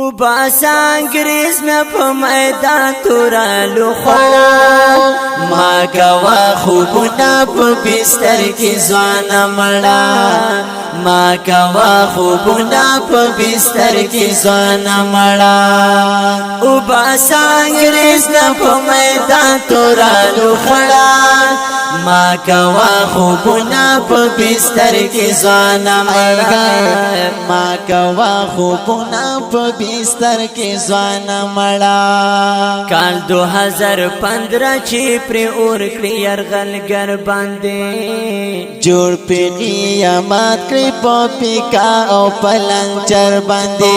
وباسا انګريز نه په میدان تورا لخوړه ما کوا خوبونه په بستر کې ځوانه مړه ما کوا خوبونه په بستر کې ځوانه مړه وباسا انګريز نه په میدان تورا لخوړه ما کوا خوبونه په بستر کې ځوانه مړه ما کوا خوبونه په بستر کې ځوانه مړه کال 2015 چې پر اور کړی يرغلګر باندې جوړ پیغي امات کړی په پیکا او پلنچر باندې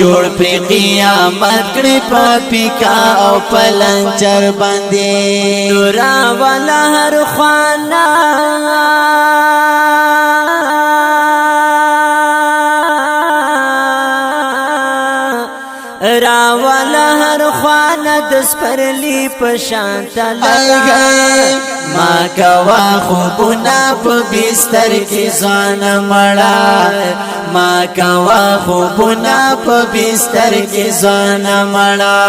جوړ پیغي امات کړی په پیکا او پلنچر باندې نورا والا هر خوانا راوالا هر خوانا دس پرلی پشانت لگا ما کوا خوبونا پا بستر کی زوانا مڑا ما کوا خوبونا پا بستر کی زوانا مڑا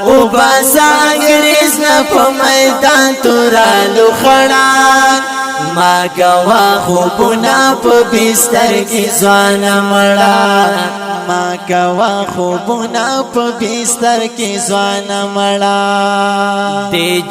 وباسا انګريز نه په میدان تورا لخوړه ما کوا خوبونه په بستر کې ځوانه مړه ما کوا خوبونه په بستر کې ځوانه مړه دی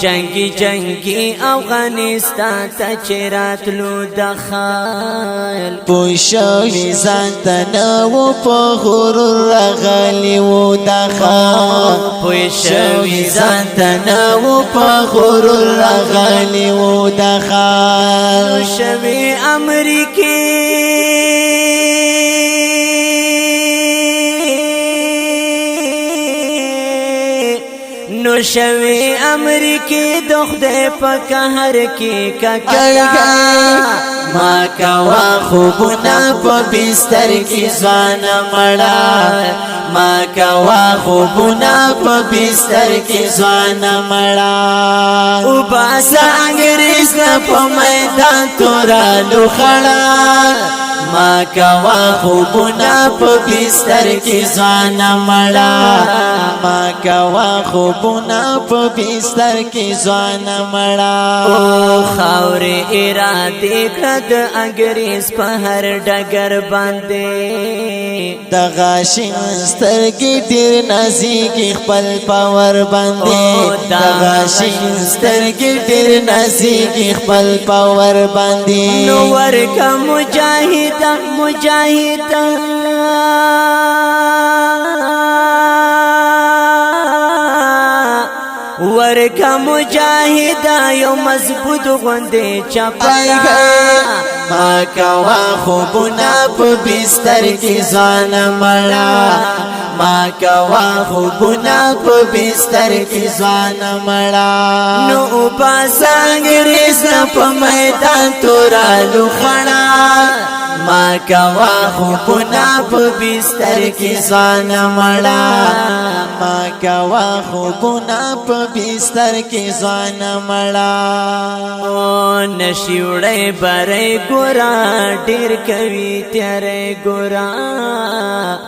جنگي افغانستان ته چې راتلو د خال پوښوي ځان ته نو په غرور راغلی و د خال پوښوي ځان ته نو په غرور راغلی و د خال شوي امریکای نو شوي امریکای د خدای په قهر کې ککړه ما کوا خوبونه په بستر کې ځوانه مړه ما کوا خوبونه په بستر کې ځوانه مړه وباسا انګريز نه په میدان تورا لخوړه ما کوا خوبونه په بستر کې ځوانه مړه ما کوا خوبونه په بستر کې ځوانه مړه او خاورې اراده کړه د انګريز په هر ډګر باندې د غاشین سترګې ډېر نازیږي خپل پاور باندې د غاشین سترګې ډېر نازیږي خپل پاور باندې نو ورکه مجاهد ورکا مجاهد یو مضبوط غوندې چپلا ما کوا خوبونه په بستر کې ځوانه مړه ما کوا خوبونه په بستر کې ځوانه مړه نو وباسا انګريز نه په میدان تورا لخوړه ما کوا خوبونه په بستر کې ځوانه مړه ما کوا خوبونه په بستر کې ځوانه مړه نشي وړې برې ګورا ډېر کوي تیارې ګورا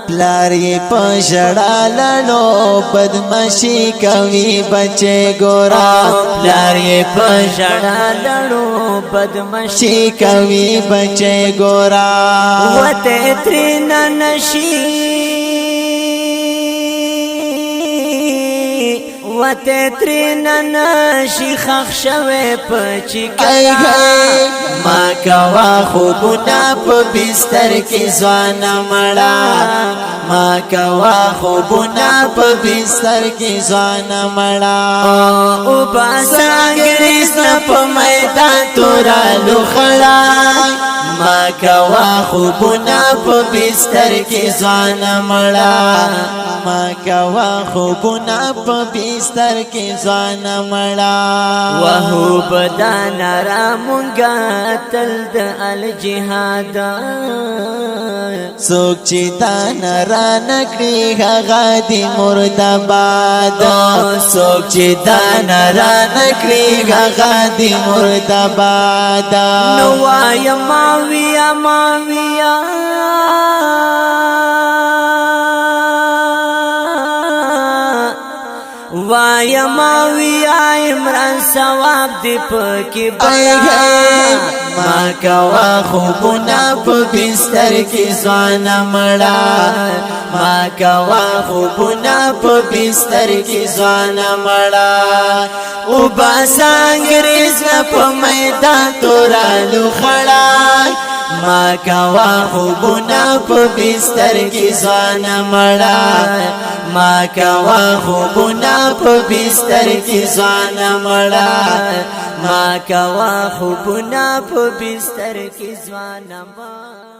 پلار یې په ژړا لړو بدمعشي کوي بچې ګورا پلار یې په ژړا لړو بدمعشي کوي بچې ګورا وته ترنا نشي وته ترنا نشي خخ شوه پچی ما کوا خوبونه په بستر کې ځوانه مړه ما کوا خوبونه په بستر کې ځوانه مړه وباسا انګريز نه په میدان تورا لخوړه ما کوا خوبونه په بستر کې ځوانه مړه ما کوا خوبونه په بستر کې ځوانه مړه وهو بدان را مونږه تل د الجهاد څوک چې دان را نکړي هغه دې مردباد څوک چې دان را نکړي هغه دې مردباد نو وایم ماویا وایا ما ویا عمران ثواب دی پکی بیان ما کوا خوبنا په بستر کې ځوانا مړه ما کوا خوبنا په بستر کې ځوانا مړه وباسا انګريز په میدان تورا لوخړه ما کوا خوبنا په بستر کې ځوانا مړه ما کوا خوبنا په بستر کې ځوانا مړه ما کوا خوبنا په بستر کې ځوانا مړه